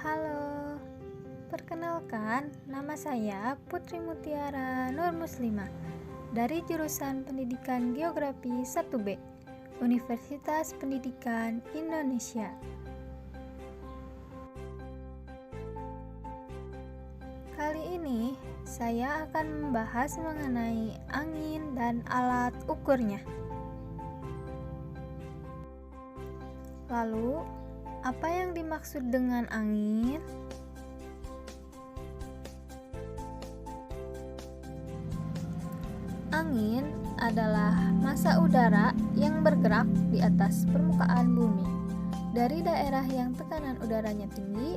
Halo, perkenalkan nama saya Putri Mutiara Nur Muslimah dari jurusan Pendidikan Geografi 1B, Universitas Pendidikan Indonesia. Kali ini saya akan membahas mengenai angin dan alat ukurnya. Lalu, apa yang dimaksud dengan angin? Angin adalah massa udara yang bergerak di atas permukaan bumi dari daerah yang tekanan udaranya tinggi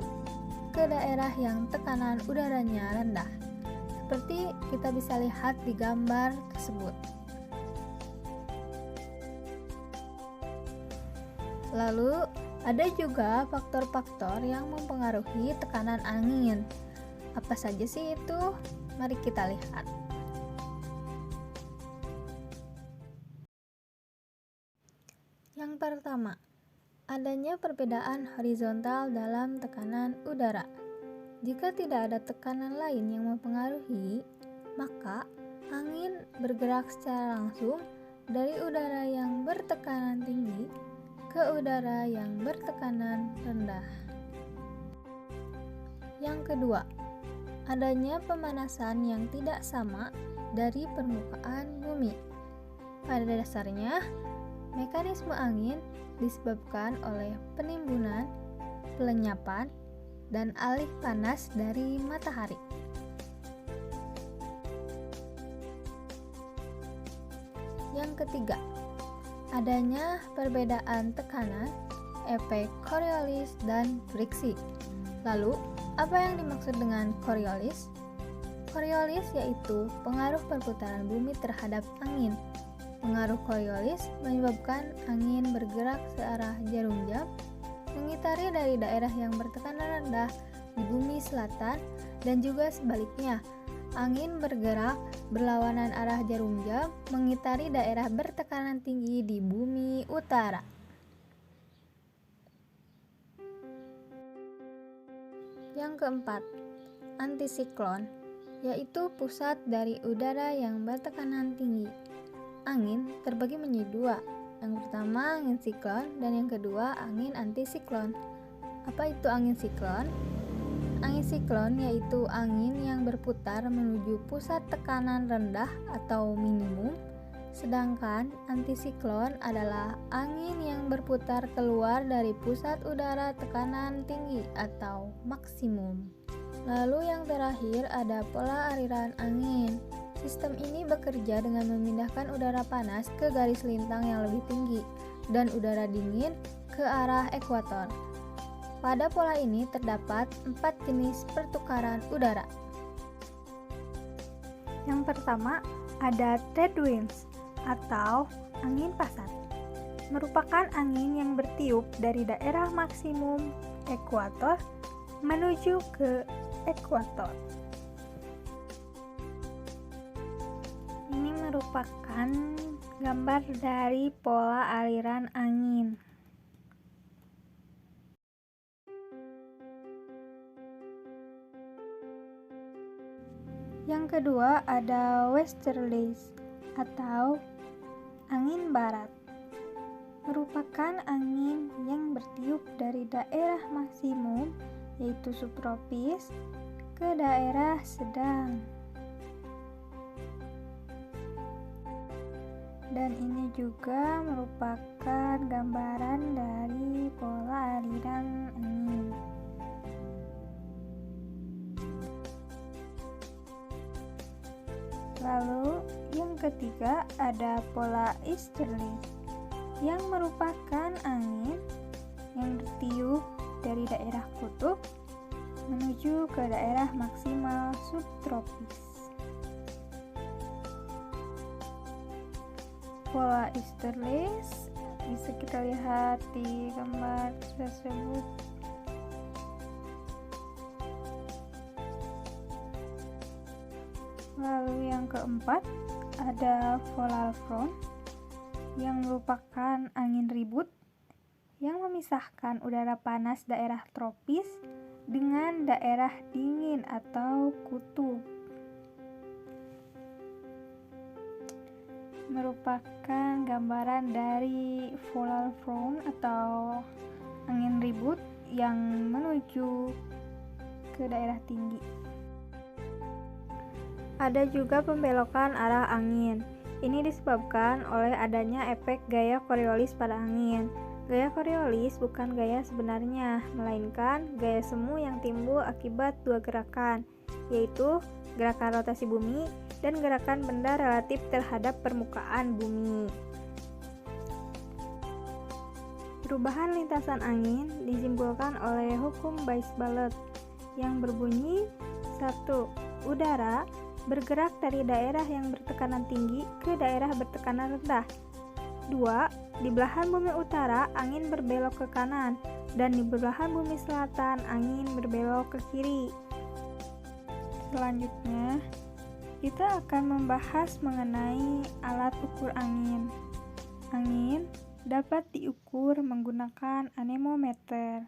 ke daerah yang tekanan udaranya rendah. Seperti kita bisa lihat di gambar tersebut. Lalu, ada juga faktor-faktor yang mempengaruhi tekanan angin. Apa saja sih itu? Mari kita lihat. Yang pertama, adanya perbedaan horizontal dalam tekanan udara. Jika tidak ada tekanan lain yang mempengaruhi, maka angin bergerak secara langsung dari udara yang bertekanan tinggi ke udara yang bertekanan rendah. Yang kedua, adanya pemanasan yang tidak sama dari permukaan bumi. Pada dasarnya, mekanisme angin disebabkan oleh penimbunan, pelenyapan, dan alih panas dari matahari. Yang ketiga, adanya perbedaan tekanan, efek Coriolis, dan friksi. Lalu, apa yang dimaksud dengan Coriolis? Coriolis yaitu pengaruh perputaran bumi terhadap angin. Pengaruh Coriolis menyebabkan angin bergerak searah jarum jam, mengitari dari daerah yang bertekanan rendah di bumi selatan, dan juga sebaliknya. Angin bergerak berlawanan arah jarum jam, mengitari daerah bertekanan tinggi di bumi utara. Yang keempat, antisiklon, yaitu pusat dari udara yang bertekanan tinggi. Angin terbagi menjadi dua. Yang pertama angin siklon dan yang kedua angin antisiklon. Apa itu angin siklon? Angin siklon yaitu angin yang berputar menuju pusat tekanan rendah atau minimum, sedangkan antisiklon adalah angin yang berputar keluar dari pusat udara tekanan tinggi atau maksimum. Lalu yang terakhir ada pola aliran angin. Sistem ini bekerja dengan memindahkan udara panas ke garis lintang yang lebih tinggi dan udara dingin ke arah ekuator. Pada pola ini terdapat 4 jenis pertukaran udara. Yang pertama, ada trade winds atau angin pasat. Merupakan angin yang bertiup dari daerah maksimum ekuator menuju ke ekuator. Ini merupakan gambar dari pola aliran angin. Yang kedua ada westerlies atau angin barat. Merupakan angin yang bertiup dari daerah maksimum yaitu subtropis ke daerah sedang. Dan ini juga merupakan gambaran dari pola aliran angin. Lalu yang ketiga ada pola easterly yang merupakan angin yang bertiup dari daerah kutub menuju ke daerah maksimal subtropis. Pola easterly bisa kita lihat di gambar tersebut. Lalu yang keempat ada polar front yang merupakan angin ribut yang memisahkan udara panas daerah tropis dengan daerah dingin atau kutub. Merupakan gambaran dari volatile front atau angin ribut yang menuju ke daerah tinggi. Ada juga pembelokan arah angin. Ini disebabkan oleh adanya efek gaya Coriolis pada angin. Gaya Coriolis bukan gaya sebenarnya, melainkan gaya semu yang timbul akibat dua gerakan, yaitu gerakan rotasi bumi dan gerakan benda relatif terhadap permukaan bumi. Perubahan lintasan angin disimpulkan oleh hukum Weis-Ballot yang berbunyi 1. Udara bergerak dari daerah yang bertekanan tinggi ke daerah bertekanan rendah. 2. Di belahan bumi utara angin berbelok ke kanan dan di belahan bumi selatan angin berbelok ke kiri. Selanjutnya, kita akan membahas mengenai alat ukur angin. Angin dapat diukur menggunakan anemometer.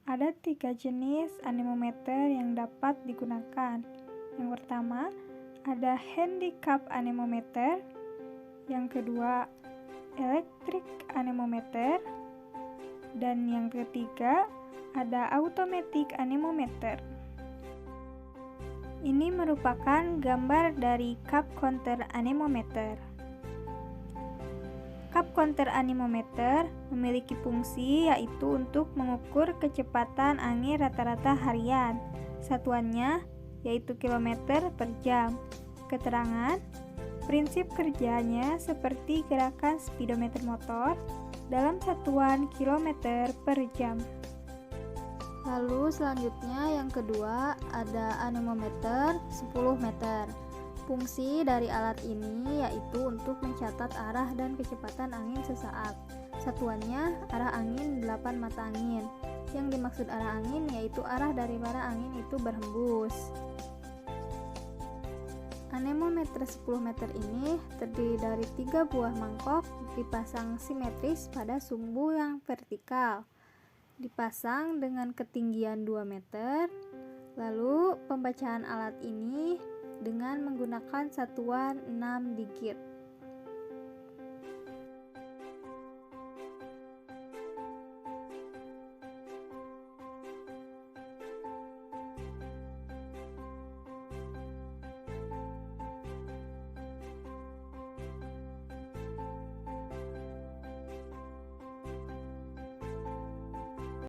Ada 3 jenis anemometer yang dapat digunakan. Yang pertama, ada handicap anemometer. Yang kedua, electric anemometer. Dan yang ketiga, ada automatic anemometer. Ini merupakan gambar dari cup counter anemometer. Cup counter anemometer memiliki fungsi yaitu untuk mengukur kecepatan angin rata-rata harian. Satuannya yaitu kilometer per jam. Keterangan, prinsip kerjanya seperti gerakan speedometer motor dalam satuan kilometer per jam. Lalu selanjutnya yang kedua ada anemometer 10 meter. Fungsi dari alat ini yaitu untuk mencatat arah dan kecepatan angin sesaat. Satuannya arah angin 8 mata angin. Yang dimaksud arah angin yaitu arah dari mana angin itu berhembus. Anemometer 10 meter ini terdiri dari 3 buah mangkok dipasang simetris pada sumbu yang vertikal. Dipasang dengan ketinggian 2 meter. Lalu pembacaan alat ini dengan menggunakan satuan 6 digit.